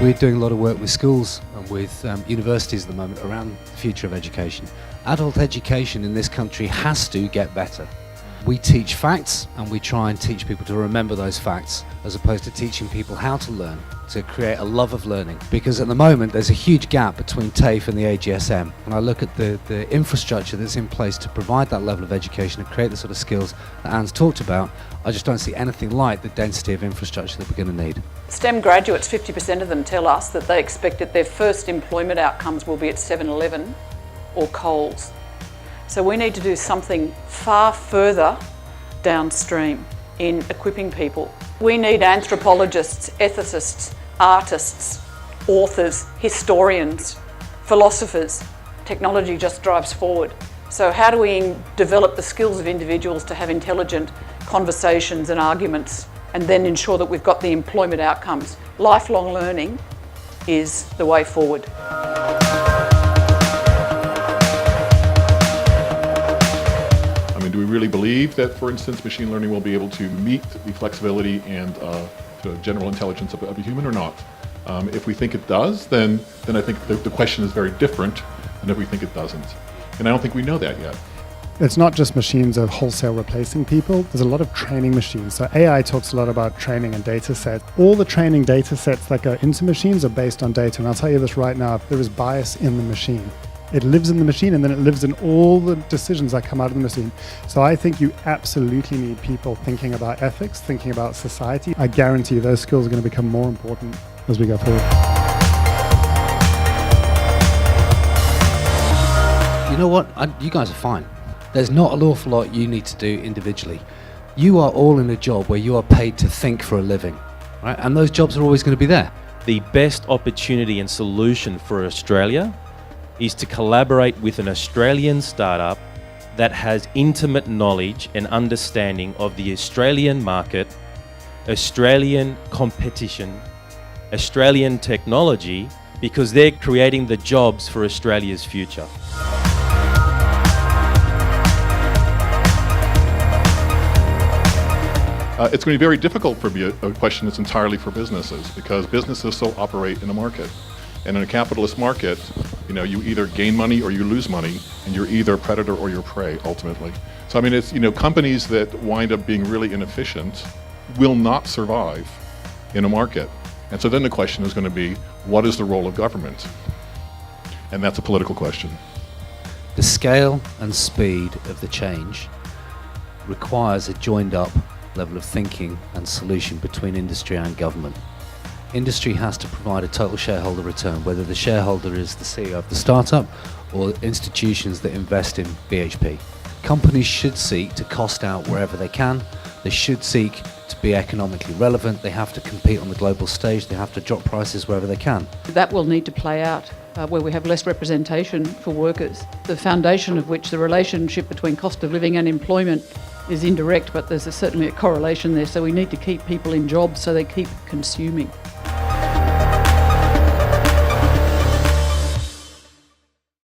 We're doing a lot of work with schools and with universities at the moment around the future of education. Adult education in this country has to get better. We teach facts and we try and teach people to remember those facts as opposed to teaching people how to learn, to create a love of learning. Because at the moment there's a huge gap between TAFE and the AGSM. When I look at the infrastructure that's in place to provide that level of education and create the sort of skills that Anne's talked about, I just don't see anything like the density of infrastructure that we're going to need. STEM graduates, 50% of them tell us that they expect that their first employment outcomes will be at 7-Eleven or Coles. So we need to do something far further downstream in equipping people. We need anthropologists, ethicists, artists, authors, historians, philosophers. Technology just drives forward. So how do we develop the skills of individuals to have intelligent conversations and arguments and then ensure that we've got the employment outcomes? Lifelong learning is the way forward. Do we really believe that, for instance, machine learning will be able to meet the flexibility and the general intelligence of a human or not? If we think it does, then I think the question is very different than if we think it doesn't. And I don't think we know that yet. It's not just machines of wholesale replacing people. There's a lot of training machines. So AI talks a lot about training and data sets. All the training data sets that go into machines are based on data. And I'll tell you this right now, there is bias in the machine. It lives in the machine and then it lives in all the decisions that come out of the machine. So I think you absolutely need people thinking about ethics, thinking about society. I guarantee you those skills are going to become more important as we go forward. You know what? You guys are fine. There's not an awful lot you need to do individually. You are all in a job where you are paid to think for a living, right? And those jobs are always going to be there. The best opportunity and solution for Australia is to collaborate with an Australian startup that has intimate knowledge and understanding of the Australian market, Australian competition, Australian technology, because they're creating the jobs for Australia's future. It's going to be very difficult for a question that's entirely for businesses, because businesses so operate in a market. And in a capitalist market, you either gain money or you lose money, and you're either a predator or you're prey, ultimately. So I mean, it's, companies that wind up being really inefficient will not survive in a market. And so then the question is going to be, what is the role of government? And that's a political question. The scale and speed of the change requires a joined up level of thinking and solution between industry and government. Industry has to provide a total shareholder return, whether the shareholder is the CEO of the startup or institutions that invest in BHP. Companies should seek to cost out wherever they can. They should seek to be economically relevant. They have to compete on the global stage. They have to drop prices wherever they can. That will need to play out where we have less representation for workers, the foundation of which the relationship between cost of living and employment is indirect, but there's certainly a correlation there. So we need to keep people in jobs so they keep consuming.